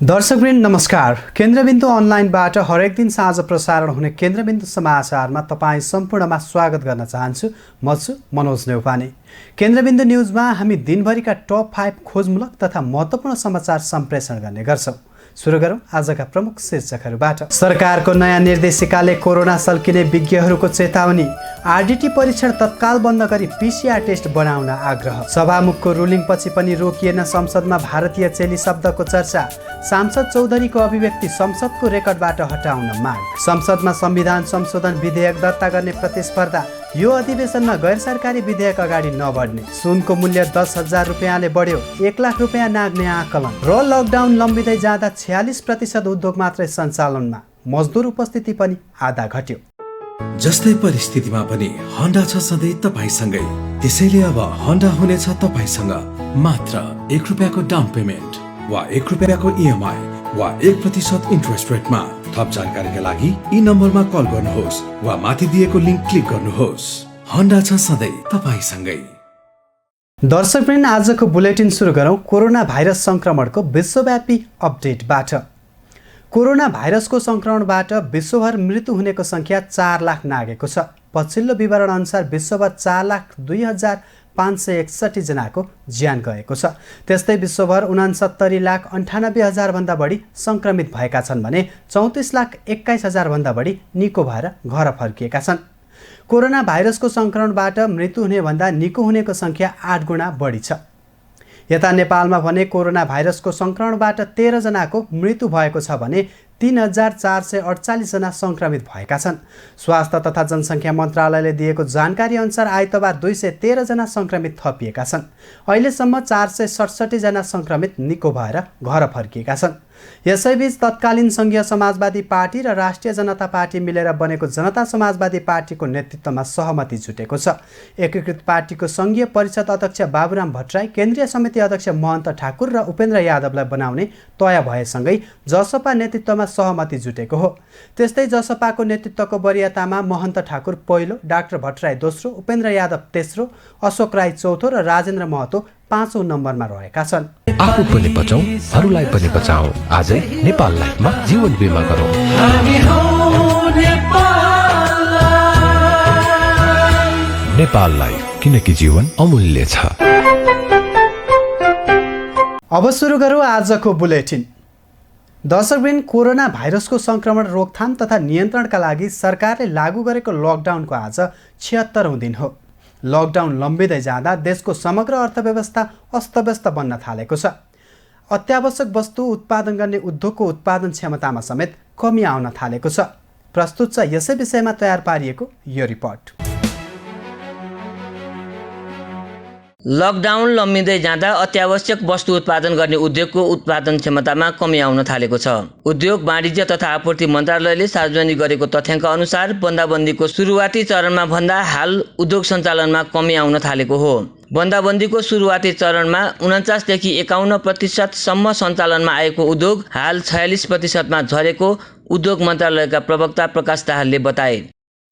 दर्शकवृन्द नमस्कार। केन्द्रबिन्दु अनलाइनबाट हरेक दिन साँझ प्रसारण हुने केन्द्रबिन्दु समाचारमा तपाईँ सम्पूर्णमा स्वागत गर्न चाहन्छु। म छु मनोज नेउपाने। केन्द्रबिन्दु न्युजमा हामी दिनभरिका टप 5 खोजमूलक तथा महत्त्वपूर्ण समाचार सम्प्रेषण गर्ने गर्छौँ। सुरु गरौँ आजका प्रमुख शीर्षकहरूबाट। सरकारको नयाँ निर्देशिकाले कोरोना सल्किने विज्ञहरूको चेतावनी। आरडीटी परीक्षण तत्काल बन्द गरी पीसीआर टेस्ट बनाउन आग्रह। सभामुखको रुलिङपछि पनि रोकिएन संसदमा भारतीय चेली शब्दको चर्चा। सांसद चौधरीको अभिव्यक्ति संसदको रेकर्डबाट हटाउन माग। संसदमा संविधान संशोधन विधेयक दर्ता गर्ने प्रतिस्पर्धा। यो अधिवेशनमा गैर सरकारी विधेयक अगाडि नबढ्ने। सुनको मूल्य 10,000 रुपियाँले बढ्यो, 1 लाख रुपियाँ नाग्ने आकलन। र लकडाउन लम्बिँदै जाँदा 46% उद्योग मात्रै सञ्चालनमा, मजदुर उपस्थिति पनि आधा घट्यो। जस्तै परिस्थितिमा पनि होन्डा छ सधैँ तपाईसँगै। त्यसैले अब होन्डा हुनेछ तपाईसँग मात्र 1 रुपियाँको डाउन पेमेन्ट वा 1 रुपियाँको इएमआई वा 1% इन्ट्रेस्ट रेटमा। थप जानकारीका लागि यी नम्बरमा कल गर्नुहोस् वा माथि दिएको लिङ्क क्लिक गर्नुहोस्। होन्डा छ सधैँ तपाईसँगै। दर्शकवृन्द, आजको बुलेटिन सुरु गरौँ कोरोना भाइरस संक्रमणको विश्वव्यापी अपडेटबाट। कोरोना भाइरसको संक्रमणबाट विश्वभर मृत्यु हुनेको संख्या 4 लाख नागेको छ। पछिल्लो विवरण अनुसार विश्वभर 4,02,561 जनाको ज्यान गएको छ। त्यस्तै विश्वभर 69,98,000 भन्दा बढी संक्रमित भएका छन् भने 34,21,000 भन्दा बढी निको भएर घर फर्किएका छन्। कोरोना भाइरसको संक्रमणबाट मृत्यु हुने भन्दा निको हुनेको संख्या 8 गुणा बढी छ। यता नेपालमा भने कोरोना भाइरसको संक्रमणबाट 13 जनाको मृत्यु भएको छ भने 3,448 जना संक्रमित भएका छन्। स्वास्थ्य तथा जनसङ्ख्या मन्त्रालयले दिएको जानकारी अनुसार आइतबार 213 जना संक्रमित थपिएका छन्। अहिलेसम्म 467 जना संक्रमित निको भएर घर फर्किएका छन्। यसैबीच तत्कालीन सङ्घीय समाजवादी पार्टी र राष्ट्रिय जनता पार्टी मिलेर बनेको जनता समाजवादी पार्टीको नेतृत्वमा सहमति जुटेको छ। एकीकृत पार्टीको सङ्घीय परिषद अध्यक्ष बाबुराम भट्टराई, केन्द्रीय समिति अध्यक्ष महन्त ठाकुर र उपेन्द्र यादवलाई बनाउने तय भएसँगै जसपा नेतृत्वमा सहमति जुटेको हो। त्यस्तै जसपाको नेतृत्वको वरियतामा महन्त ठाकुर पहिलो, डाक्टर भट्टराई दोस्रो, उपेन्द्र यादव तेस्रो, अशोक राई चौथो र राजेन्द्र महतो 5औं नम्बरमा रहेका छन्। आफू पनि बचाऊ, अरूलाई पनि बचाऊ। आजै नेपाल लाइफमा जीवन बिमा गरौँ। नेपाल लाइफ, किनकि जीवन अमूल्य छ। अब सुरु गरौँ आजको बुलेटिन। दर्शकवृन्द, कोरोना भाइरसको संक्रमण रोकथाम तथा नियन्त्रणका लागि सरकारले लागू गरेको लकडाउनको आज 76औं दिन हो। लकडाउन लम्बिँदै जाँदा देशको समग्र अर्थव्यवस्था अस्तव्यस्त बन्न थालेको छ। अत्यावश्यक वस्तु उत्पादन गर्ने उद्योगको उत्पादन क्षमतामा समेत कमी आउन थालेको छ। प्रस्तुत छ यसै विषयमा तयार पारिएको यो रिपोर्ट। लकडाउन लम्बिँदै जाँदा अत्यावश्यक वस्तु उत्पादन गर्ने उद्योगको उत्पादन क्षमतामा कमी आउन थालेको छ। उद्योग वाणिज्य तथा आपूर्ति मन्त्रालयले सार्वजनिक गरेको तथ्याङ्क अनुसार बन्दाबन्दीको सुरुवाती चरणमा भन्दा हाल उद्योग सञ्चालनमा कमी आउन थालेको हो। बन्दाबन्दीको सुरुवाती चरणमा 49 देखि 51% सम्म सञ्चालनमा आएको उद्योग हाल 46% मा झरेको उद्योग मन्त्रालयका प्रवक्ता प्रकाश दाहालले बताए।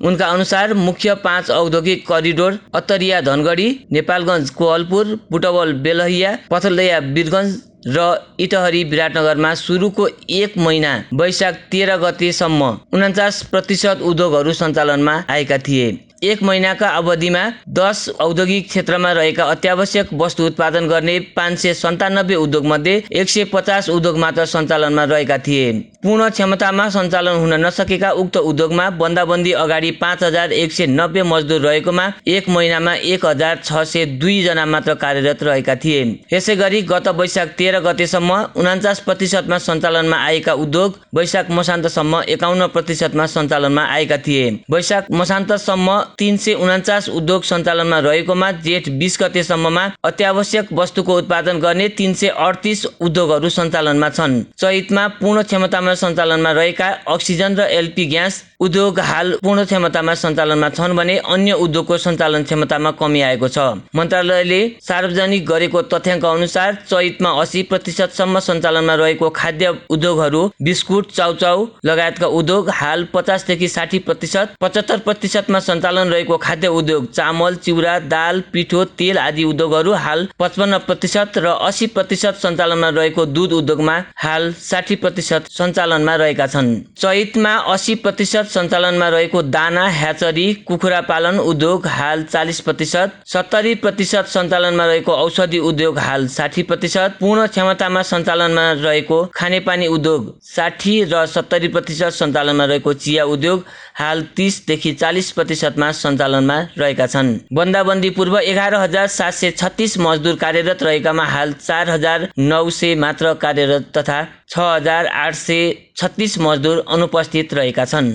उनका अनुसार मुख्य 5 औद्योगिक करिडोर अत्तरिया धनगढी, नेपालगञ्ज कोहलपुर, बुटवल बेलहिया, पथलदैया वीरगञ्ज र इटहरी विराटनगरमा सुरुको 1 महिना वैशाख 13 गतेसम्म 49% उद्योगहरू सञ्चालनमा आएका थिए। 1 महिनाका अवधिमा 10 औद्योगिक क्षेत्रमा रहेका अत्यावश्यक वस्तु उत्पादन गर्ने 597 उद्योगमध्ये 150 उद्योग मात्र सञ्चालनमा रहेका थिए। पूर्ण क्षमतामा सञ्चालन हुन नसकेका उक्त उद्योगमा बन्दाबन्दी अगाडि 5,190 मजदुर रहेकोमा 1 महिनामा 1,602 जना मात्र कार्यरत रहेका थिए। यसैगरी गत वैशाख 13 गतेसम्म 49% मा सञ्चालनमा आएका उद्योग वैशाख मसान्तसम्म 51% मा सञ्चालनमा आएका थिए। वैशाख मसान्तसम्म 349 उद्योग सञ्चालनमा रहेकोमा जेठ 20 गतेसम्ममा अत्यावश्यक वस्तुको उत्पादन गर्ने 338 उद्योगहरू सञ्चालनमा छन्। चैतमा पूर्ण क्षमतामा सञ्चालनमा रहेका अक्सिजन र एलपी ग्यास उद्योग हाल पूर्ण क्षमतामा सञ्चालनमा छन् भने अन्य उद्योगको सञ्चालन क्षमतामा कमी आएको छ। मन्त्रालयले सार्वजनिक गरेको तथ्याङ्क अनुसार चैतमा 80% सम्म सञ्चालनमा रहेको खाद्य उद्योगहरू बिस्कुट, चाउचाउ लगायतका उद्योग हाल 50 देखि 60%, 75% मा सञ्चालन रहेको खाद्य उद्योग चामल, चिउरा, दाल, पिठो, तेल आदि उद्योगहरू हाल 55% र 80% सञ्चालनमा रहेको दूध उद्योगमा हाल 60% सञ्चालनमा रहेका छन्। चैतमा 80% सञ्चालनमा रहेको दाना, ह्याचरी, कुखुरा पालन उद्योग हाल 40%, 70% सञ्चालनमा रहेको औषधि उद्योग हाल 60%, पूर्ण क्षमतामा सञ्चालनमा रहेको खानेपानी उद्योग 60 र 70% सञ्चालनमा रहेको चिया उद्योग हाल 30 देखि 40% मा सञ्चालनमा रहेका छन्। बन्दाबन्दी पूर्व 11,736 मजदुर कार्यरत रहेकामा हाल 4,900 मात्र कार्यरत तथा 6,836 मजदुर अनुपस्थित रहेका छन्।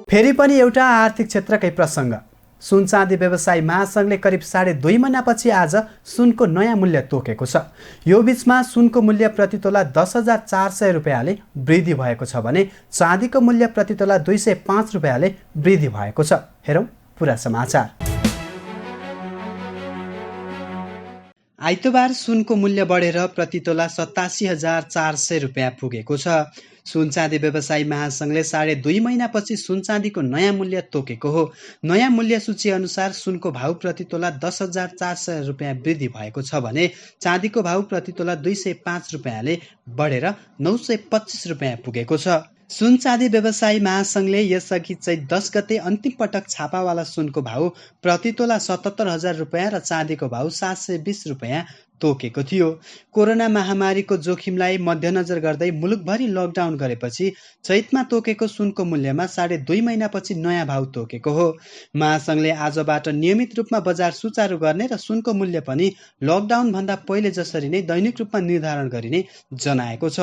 फेरि पनि एउटा आर्थिक क्षेत्रकै प्रसङ्ग। सुन चाँदी व्यवसायी महासङ्घले करिब 2.5 महिनापछि आज सुनको नयाँ मूल्य तोकेको छ। यो बीचमा सुनको मूल्य प्रतितोला 10,400 रुपियाँले वृद्धि भएको छ भने चाँदीको मूल्य प्रतितोला 205 रुपियाँले वृद्धि भएको छ। हेरौँ पुरा समाचार। आइतबार सुनको मूल्य बढेर प्रतितोला 87,400 रुपियाँ पुगेको छ। सुन चाँदी व्यवसायी महासङ्घले 2.5 महिनापछि सुन चाँदीको नयाँ मूल्य तोकेको हो। नयाँ मूल्य सूची अनुसार सुनको भाउ प्रतितोला 10,400 रुपियाँ वृद्धि भएको छ भने चाँदीको भाउ प्रतितोला 205 रुपियाँले बढेर 925 रुपियाँ पुगेको छ। सुन चाँदी व्यवसायी महासङ्घले यसअघि चैत 10 गते अन्तिम पटक छापावाला सुनको भाउ प्रतितोला 77,000 रुपियाँ र चाँदीको भाउ 720 रुपियाँ तोकेको थियो। कोरोना महामारीको जोखिमलाई मध्यनजर गर्दै मुलुकभरि लकडाउन गरेपछि चैतमा तोकेको सुनको मूल्यमा 2.5 महिनापछि नयाँ भाउ तोकेको हो। महासङ्घले आजबाट नियमित रूपमा बजार सुचारू गर्ने र सुनको मूल्य पनि लकडाउन भन्दा पहिले जसरी नै दैनिक रूपमा निर्धारण गरिने जनाएको छ।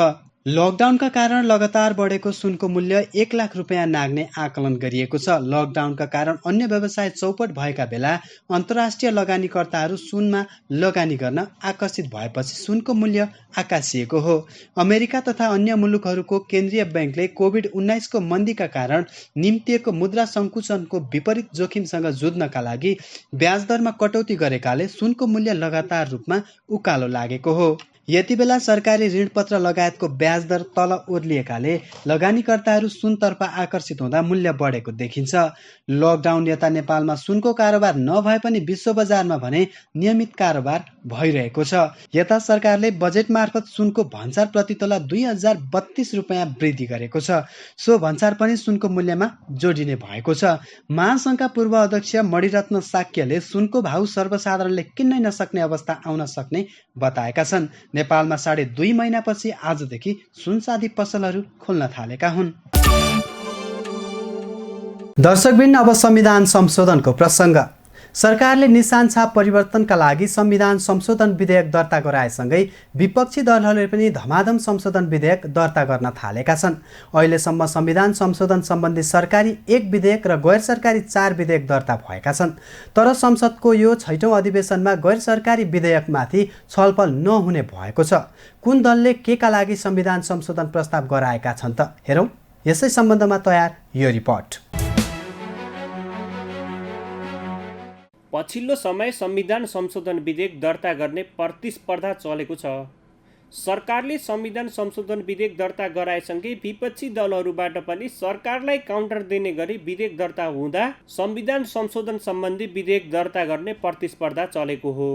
लकडाउनका कारण लगातार बढेको सुनको मूल्य 1 लाख रुपियाँ नाग्ने आकलन गरिएको छ। लकडाउनका कारण अन्य व्यवसाय चौपट भएका बेला अन्तर्राष्ट्रिय लगानीकर्ताहरू सुनमा लगानी गर्न आकर्षित भएपछि सुनको मूल्य आकाशिएको हो। अमेरिका तथा अन्य मुलुकहरूको केन्द्रीय ब्याङ्कले कोभिड-19 को मन्दीका कारण निम्तिएको मुद्रा सङ्कुचनको विपरीत जोखिमसँग जुझ्नका लागि ब्याज दरमा कटौती गरेकाले सुनको मूल्य लगातार रूपमा उकालो लागेको हो। यति बेला सरकारी ऋणपत्र लगायतको ब्याज दर तल ओर्लिएकाले लगानीकर्ताहरू सुनतर्फ आकर्षित हुँदा मूल्य बढेको देखिन्छ। लकडाउन यता नेपालमा सुनको कारोबार नभए पनि विश्व बजारमा भने नियमित कारोबार भइरहेको छ। यता सरकारले बजेट मार्फत सुनको भन्सार प्रतितोला 2032 रुपियाँ वृद्धि गरेको छ। सो भन्सार पनि सुनको मूल्यमा जोडिने भएको छ। महासङ्घका पूर्व अध्यक्ष मणिरत्न साक्यले सुनको भाउ सर्वसाधारणले किन्नै नसक्ने अवस्था आउन सक्ने बताएका छन्। नेपालमा 2.5 महिनापछि आजदेखि सुनचाँदी पसलहरू खोल्न थालेका हुन्। दर्शकबिन अब संविधान संशोधनको प्रसङ्ग। सरकारले निशान छाप परिवर्तनका लागि संविधान संशोधन विधेयक दर्ता गराएसँगै विपक्षी दलहरूले पनि धमाधम संशोधन विधेयक दर्ता गर्न थालेका छन्। अहिलेसम्म संविधान संशोधन सम्बन्धी सरकारी 1 विधेयक र गैर सरकारी 4 विधेयक दर्ता भएका छन्। तर संसदको यो 6औं अधिवेशनमा गैर सरकारी विधेयकमाथि छलफल नहुने भएको छ। कुन दलले केका लागि संविधान संशोधन प्रस्ताव गराएका छन् त हेरौँ यसै सम्बन्धमा तयार यो रिपोर्ट। पछिल्लो समय संविधान संशोधन विधेयक दर्ता गर्ने प्रतिस्पर्धा चलेको छ। सरकारले संविधान संशोधन विधेयक दर्ता गराएसँगै विपक्षी दलहरूबाट पनि सरकारलाई काउन्टर दिने गरी विधेयक दर्ता हुँदा संविधान संशोधन सम्बन्धी विधेयक दर्ता गर्ने प्रतिस्पर्धा चलेको हो।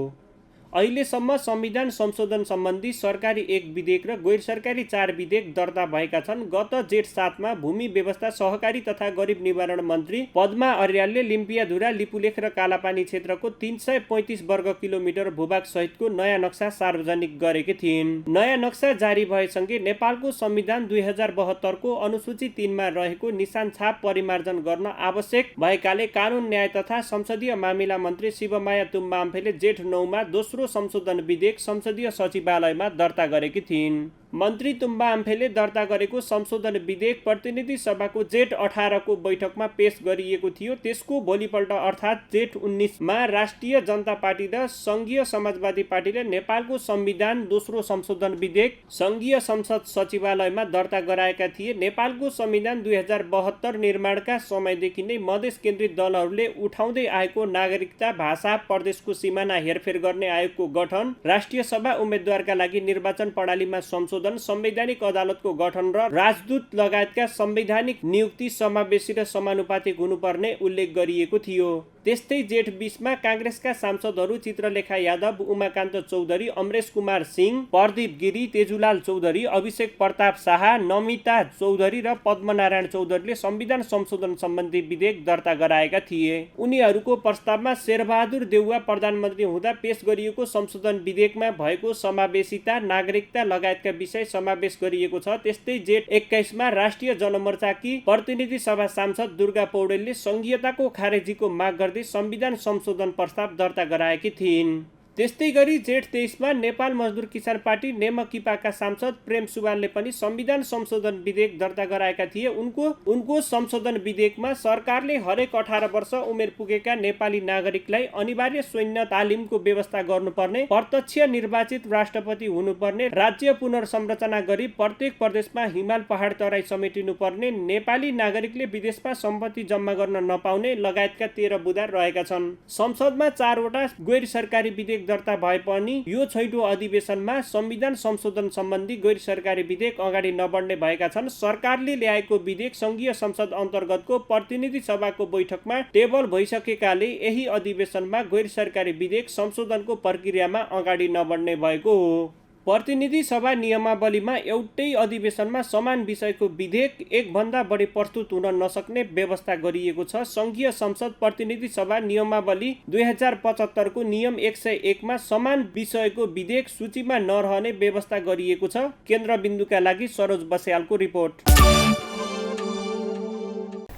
अहिलेसम्म संविधान संशोधन सम्बन्धी सरकारी 1 विधेयक र गैर सरकारी 4 विधेयक दर्ता भएका छन्। गत जेठ 7 मा भूमि व्यवस्था, सहकारी तथा गरिब निवारण मन्त्री पद्मा अर्यालले लिम्पियाधुरा, लिपुलेख र कालापानी क्षेत्रको 335 वर्ग किलोमिटर भूभाग सहितको नयाँ नक्सा सार्वजनिक गरेकी थिइन्। नयाँ नक्सा जारी भएसँगै नेपालको संविधान 2072 को अनुसूची 3 मा रहेको निशान छाप परिमार्जन गर्न आवश्यक भएकाले कानुन, न्याय तथा संसदीय मामिला मन्त्री शिवमाया तुम्बाम्फेले जेठ 9 मा दोस्रो संशोधन विधेयक संसदीय सचिवालयमा दर्ता गरेकी थिइन्। मन्त्री तुम्बा आम्फेले दर्ता गरेको संशोधन विधेयक प्रतिनिधि सभाको जेठ 18 को बैठकमा पेश गरिएको थियो। त्यसको भोलिपल्ट अर्थात् जेठ 19 मा राष्ट्रिय जनता पार्टी र संघीय समाजवादी पार्टीले नेपालको संविधान दोस्रो संशोधन विधेयक संघीय संसद सचिवालयमा दर्ता गराएका थिए। नेपालको संविधान 2072 निर्माणका समयदेखि नै मधेस केन्द्रित दलहरूले उठाउँदै आएको नागरिकता, भाषा, प्रदेशको सिमाना हेरफेर गर्ने आयोगको गठन, राष्ट्रिय सभा उम्मेद्वारका लागि निर्वाचन प्रणालीमा संशोधन, संवैधानिक अदालतको गठन र राजदूत लगायतका संवैधानिक नियुक्ति समावेशी र समानुपातिक हुनुपर्ने उल्लेख गरिएको थियो। त्यस्तै जेठ 20 मा काङ्ग्रेसका सांसदहरू चित्रलेखा यादव, उमाकान्त चौधरी, अमरेश कुमार सिंह, प्रदीप गिरी, तेजुलाल चौधरी, अभिषेक प्रताप शाह, नमिता चौधरी र पद्मनारायण चौधरीले संविधान संशोधन सम्बन्धी विधेयक दर्ता गराएका थिए। उनीहरूको प्रस्तावमा शेरबहादुर देउवा प्रधानमन्त्री हुँदा पेश गरिएको संशोधन विधेयकमा भएको समावेशिता, नागरिकता लगायतका विषय समावेश गरिएको छ। त्यस्तै जेठ 21 मा राष्ट्रिय जनमोर्चाकी प्रतिनिधि सभा सांसद दुर्गा पौडेलले संघीयताको खारेजीको माग गर्दै संविधान संशोधन प्रस्ताव दर्ता गराएकी थिइन्। त्यस्तै गरी जेठ 23 मा नेपाल मजदुर किसान पार्टी नेमकिपाका सांसद प्रेम सुवालले पनि संविधान संशोधन विधेयक दर्ता गराएका थिए। उनको संशोधन विधेयकमा सरकारले हरेक 18 वर्ष उमेर पुगेका नेपाली नागरिकलाई अनिवार्य सैन्य तालिमको व्यवस्था गर्नुपर्ने, प्रत्यक्ष निर्वाचित राष्ट्रपति हुनुपर्ने, राज्य पुनर्संरचना गरी प्रत्येक प्रदेशमा हिमाल पहाड तराई समेटिनुपर्ने, नेपाली नागरिकले विदेशमा सम्पत्ति जम्मा गर्न नपाउने लगायतका 13 बुँदा रहेका छन्। संसदमा 4 वटा गैर सरकारी विधेयक दर्ता भए पनि यो छैटौं अधिवेशनमा संविधान संशोधन सम्बन्धी गैर सरकारी विधेयक अगाडि नबढ्ने भएका छन्। सरकारले ल्याएको विधेयक संघीय संसद अन्तर्गतको प्रतिनिधि सभाको बैठकमा टेबल भइसकेकाले यही अधिवेशनमा गैर सरकारी विधेयक संशोधनको प्रक्रियामा अगाडि नबढ्ने भएको हो। प्रतिनिधि सभा नियमावलीमा एउटै अधिवेशनमा समान विषयको विधेयक एकभन्दा बढी प्रस्तुत हुन नसक्ने व्यवस्था गरिएको छ। संघीय संसद प्रतिनिधि सभा नियमावली 2075 को नियम 101 मा समान विषयको विधेयक सूचीमा नरहने व्यवस्था गरिएको छ। केन्द्रबिन्दुका लागि सरोज बस्यालको रिपोर्ट।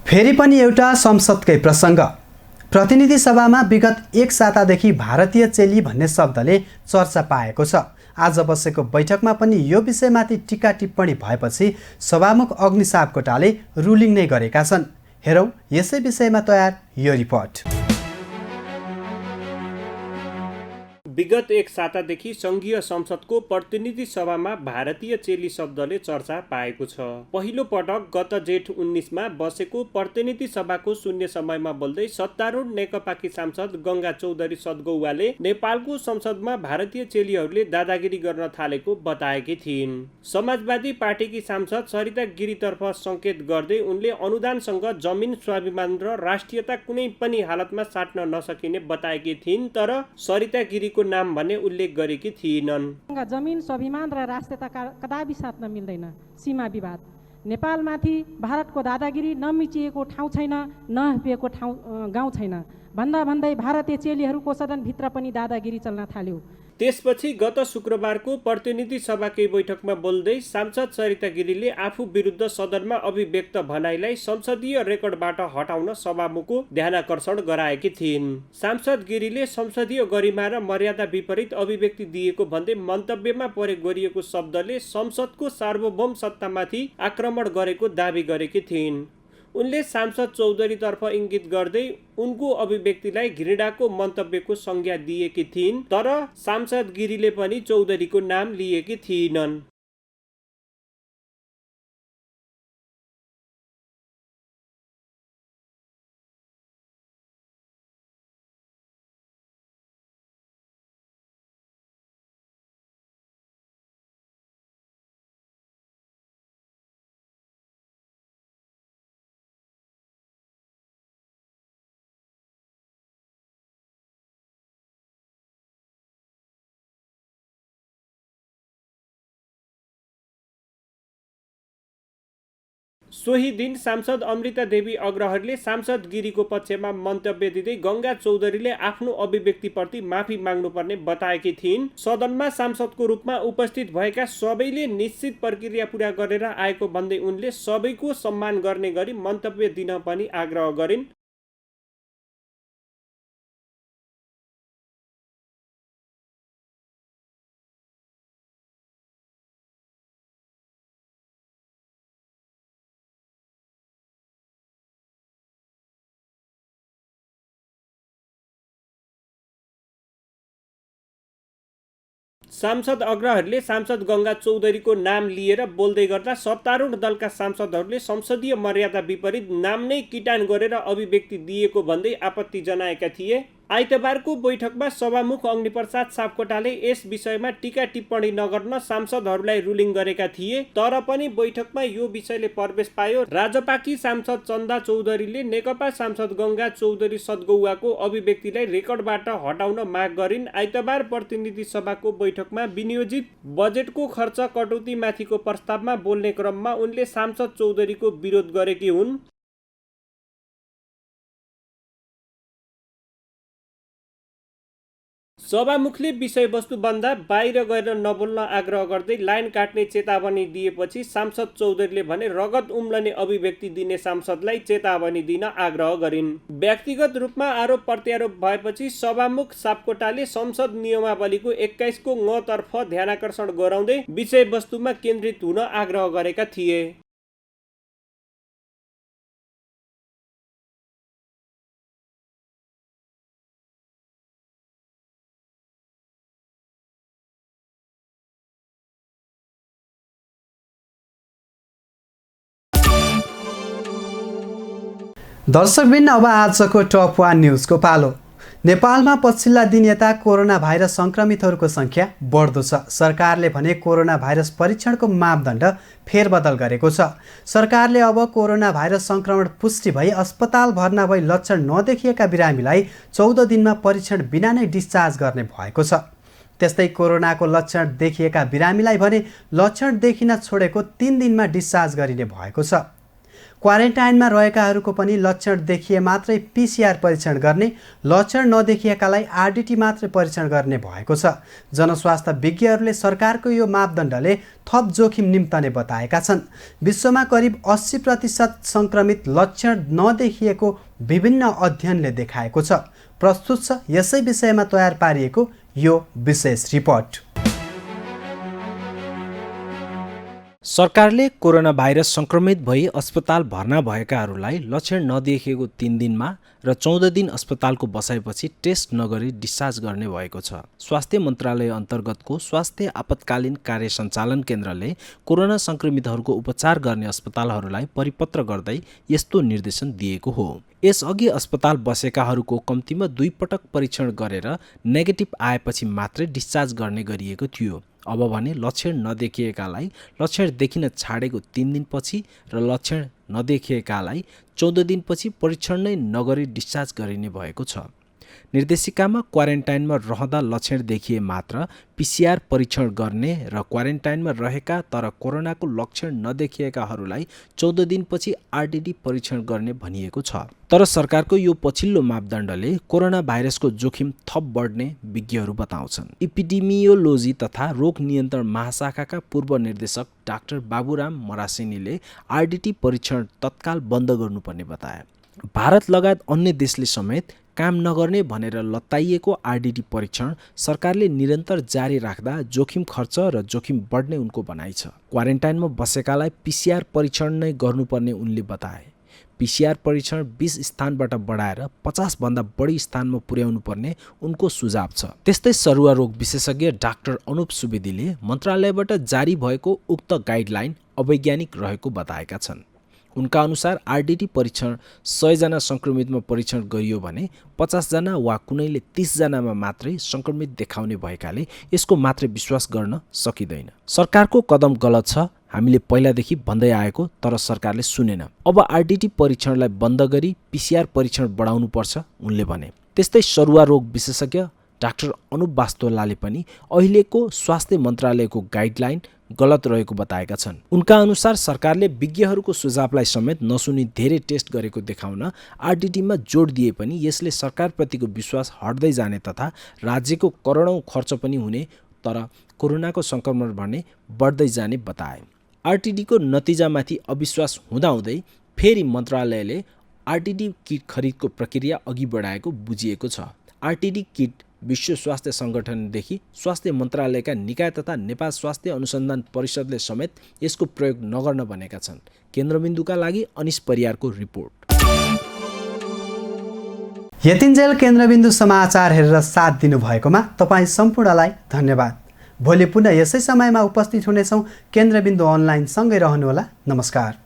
फेरि पनि एउटा संसदकै प्रसङ्ग। प्रतिनिधि सभामा विगत एक सातादेखि भारतीय चेली भन्ने शब्दले चर्चा पाएको छ। आज बसेको बैठकमा पनि यो विषयमाथि टीका टिप्पणी भएपछि सभामुख अग्नि सापकोटाले रुलिङ नै गरेका छन्। हेरौँ यसै विषयमा तयार यो रिपोर्ट। विगत एक सातादेखि संघीय संसदको प्रतिनिधि सभामा भारतीय चेली शब्दले चर्चा पाएको छ। पहिलो पटक गत जेठ 19 मा बसेको प्रतिनिधि सभाको शून्य समयमा बोल्दै सत्तारूढ नेकपाकी सांसद गंगा चौधरी सदगौवाले नेपालको संसदमा भारतीय चेलीहरूले दादागिरी गर्न थालेको बताएकी थिइन्। समाजवादी पार्टीकी सांसद सरिता गिरीतर्फ संकेत गर्दै उनले अनुदानसँग जमिन, स्वाभिमान र राष्ट्रियता कुनै पनि हालतमा साट्न नसकिने बताएकी थिइन्। तर सरिता गिरीको नाम भने उल्लेख गरेकी थिइनन्। जमिन, स्वाभिमान र राष्ट्रियता कदापि साट्न मिल्दैन। सीमा विवाद नेपालमाथि भारतको दादागिरी नमिचिएको ठाउँ छैन, नहपिएको गाउँ छैन भन्दै भारतीय चेलीहरूको सदनभित्र पनि दादागिरी चल्न थाल्यो। त्यसपछि गत शुक्रबारको प्रतिनिधि सभाकै बैठकमा बोल्दै सांसद सरिता गिरीले आफू विरुद्ध सदनमा अभिव्यक्त भनाइलाई संसदीय रेकर्डबाट हटाउन सभामुखको ध्यानाकर्षण गराएकी थिइन्। सांसद गिरीले संसदीय गरिमा र मर्यादा विपरीत अभिव्यक्ति दिएको भन्दै मन्तव्यमा प्रयोग गरिएको शब्दले संसदको सार्वभौम सत्तामाथि आक्रमण गरेको दावी गरेकी थिइन्। उनले सांसद चौधरीतर्फ इङ्गित गर्दै उनको अभिव्यक्तिलाई घृणाको मन्तव्यको संज्ञा दिएकी थिइन्। तर सांसद गिरीले पनि चौधरीको नाम लिएकी थिइनन्। सोही दिन सांसद अमृता देवी अग्रहरीले सांसद गिरीको पक्षमा मन्तव्य दिँदै गंगा चौधरीले आफ्नो अभिव्यक्तिप्रति माफी माग्नुपर्ने बताएकी थिइन्। सदनमा सांसदको रूपमा उपस्थित भएका सबैले निश्चित प्रक्रिया पूरा गरेर आएको भन्दै उनले सबैको सम्मान गर्ने गरी मन्तव्य दिन पनि आग्रह गरिन्। सांसद अग्रहरीले सांसद गंगा चौधरीको नाम लिएर बोल्दै गर्दा सत्तारूढ दलका सांसदहरूले संसदीय मर्यादा विपरीत नाम नै किटान गरेर अभिव्यक्ति दिएको भन्दै आपत्ति जनाएका थिए। आइतबारको बैठकमा सभामुख अग्निप्रसाद सापकोटाले यस विषयमा टीका टिप्पणी नगर्न सांसदहरूलाई रुलिङ गरेका थिए। तर पनि बैठकमा यो विषयले प्रवेश पायो। राजपाकी सांसद चन्दा चौधरीले नेकपा सांसद गंगा चौधरी सदगौवाको अभिव्यक्तिलाई रेकर्डबाट हटाउन माग गरिन्। आइतबार प्रतिनिधि सभाको बैठकमा विनियोजित बजेटको खर्च कटौतीमाथिको प्रस्तावमा बोल्ने क्रममा उनले सांसद चौधरीको विरोध गरेकी हुन्। सभामुखले विषयवस्तुभन्दा बाहिर गएर नबोल्न आग्रह गर्दै लाइन काट्ने चेतावनी दिएपछि सांसद चौधरीले भने रगत उम्लने अभिव्यक्ति दिने सांसदलाई चेतावनी दिन आग्रह गरिन्। व्यक्तिगत रूपमा आरोप प्रत्यारोप भएपछि सभामुख सापकोटाले संसद नियमावलीको 21 को ङ तर्फ ध्यानाकर्षण गराउँदै विषयवस्तुमा केन्द्रित हुन आग्रह गरेका थिए। दर्शकबिन अब आजको टप 1 न्युजको पालो। नेपालमा पछिल्ला दिन यता कोरोना भाइरस सङ्क्रमितहरूको सङ्ख्या बढ्दो छ। सरकारले भने कोरोना भाइरस परीक्षणको मापदण्ड फेरबदल गरेको छ। सरकारले अब कोरोना भाइरस सङ्क्रमण पुष्टि भई अस्पताल भर्ना भई लक्षण नदेखिएका बिरामीलाई 14 दिनमा परीक्षण बिना नै डिस्चार्ज गर्ने भएको छ। त्यस्तै कोरोनाको लक्षण देखिएका बिरामीलाई भने लक्षण देखिन छोडेको 3 दिनमा डिस्चार्ज गरिने भएको छ। क्वारेन्टाइनमा रहेकाहरूको पनि लक्षण देखिए मात्रै PCR परीक्षण गर्ने, लक्षण नदेखिएकालाई RDT मात्रै परीक्षण गर्ने भएको छ। जनस्वास्थ्य विज्ञहरूले सरकारको यो मापदण्डले थप जोखिम निम्तने बताएका छन्। विश्वमा करिब 80% सङ्क्रमित लक्षण नदेखिएको विभिन्न अध्ययनले देखाएको छ। प्रस्तुत छ यसै विषयमा तयार पारिएको यो विशेष रिपोर्ट। सरकारले कोरोना भाइरस सङ्क्रमित भई अस्पताल भर्ना भएकाहरूलाई लक्षण नदेखिएको 3 दिनमा र 14 दिन अस्पतालको बसाइपछि टेस्ट नगरी डिस्चार्ज गर्ने भएको छ। स्वास्थ्य मन्त्रालय अन्तर्गतको स्वास्थ्य आपतकालीन कार्य सञ्चालन केन्द्रले कोरोना सङ्क्रमितहरूको उपचार गर्ने अस्पतालहरूलाई परिपत्र गर्दै यस्तो निर्देशन दिएको हो। यसअघि अस्पताल बसेकाहरूको कम्तीमा 2 पटक परीक्षण गरेर नेगेटिभ आएपछि मात्रै डिस्चार्ज गर्ने गरिएको थियो। अब भने लक्षण नदेखिएकालाई लक्षण देखिन छाडेको 3 दिनपछि र लक्षण नदेखिएकालाई 14 दिनपछि परीक्षण नै नगरी डिस्चार्ज गरिने भएको छ। निर्देशिकामा क्वारेन्टाइनमा रहँदा लक्षण देखिए मात्र PCR परीक्षण गर्ने र क्वारेन्टाइनमा रहेका तर कोरोनाको लक्षण नदेखिएकाहरूलाई 14 दिनपछि RDT परीक्षण गर्ने भनिएको छ। तर सरकारको यो पछिल्लो मापदण्डले कोरोना भाइरसको जोखिम थप बढ्ने विज्ञहरू बताउँछन्। एपिडेमियोलोजी तथा रोग नियन्त्रण महाशाखाका पूर्व निर्देशक डाक्टर बाबुराम मरासिनीले RDT परीक्षण तत्काल बन्द गर्नुपर्ने बताए। भारत लगायत अन्य देशले समेत काम नगर्ने भनेर लत्ताइएको RDT परीक्षण सरकारले निरन्तर जारी राख्दा जोखिम खर्च र जोखिम बढ्ने उनको भनाइ छ। क्वारेन्टाइनमा बसेकालाई PCR परीक्षण नै गर्नुपर्ने उनले बताए। PCR परीक्षण 20 स्थानबाट बढाएर 50 भन्दा बढी स्थानमा पुर्याउनु पर्ने उनको सुझाव छ। त्यस्तै सरुवा रोग विशेषज्ञ डाक्टर अनुप सुवेदीले मन्त्रालयबाट जारी भएको उक्त गाइडलाइन अवैज्ञानिक रहेको बताएका छन्। उनका अनुसार RDT परीक्षण 100 जना सङ्क्रमितमा परीक्षण गरियो भने 50 जना वा कुनैले 30 जनामा मात्रै सङ्क्रमित देखाउने भएकाले यसको मात्रै विश्वास गर्न सकिँदैन। सरकारको कदम गलत छ, हामीले पहिलादेखि भन्दै आएको, तर सरकारले सुनेन। अब RDT परीक्षणलाई बन्द गरी PCR परीक्षण बढाउनु पर्छ उनले भने। त्यस्तै सरुवा रोग विशेषज्ञ डाक्टर अनुप बास्तोलाले पनि अहिलेको स्वास्थ्य मन्त्रालयको गाइडलाइन गलत रहेको बताएका छन्। उनका अनुसार सरकारले विज्ञहरूको सुझावलाई समेत नसुनी धेरै टेस्ट गरेको देखाउन RDTमा जोड दिए पनि यसले सरकारप्रतिको विश्वास हट्दै जाने तथा राज्यको करोडौँ खर्च पनि हुने, तर कोरोनाको सङ्क्रमण भने बढ्दै जाने बताए। RDTको नतिजामाथि अविश्वास हुँदाहुँदै फेरि मन्त्रालयले RDT किट खरिदको प्रक्रिया अघि बढाएको बुझिएको छ। RDT किट विश्व स्वास्थ्य सङ्गठनदेखि स्वास्थ्य मन्त्रालयका निकाय तथा नेपाल स्वास्थ्य अनुसन्धान परिषदले समेत यसको प्रयोग नगर्न भनेका छन्। केन्द्रबिन्दुका लागि अनिश परियारको रिपोर्ट। यतिन्जेल केन्द्रबिन्दु समाचार हेरेर साथ दिनुभएकोमा तपाईँ सम्पूर्णलाई धन्यवाद। भोलि पुनः यसै समयमा उपस्थित हुनेछौँ। केन्द्रबिन्दु अनलाइन सँगै रहनुहोला। नमस्कार।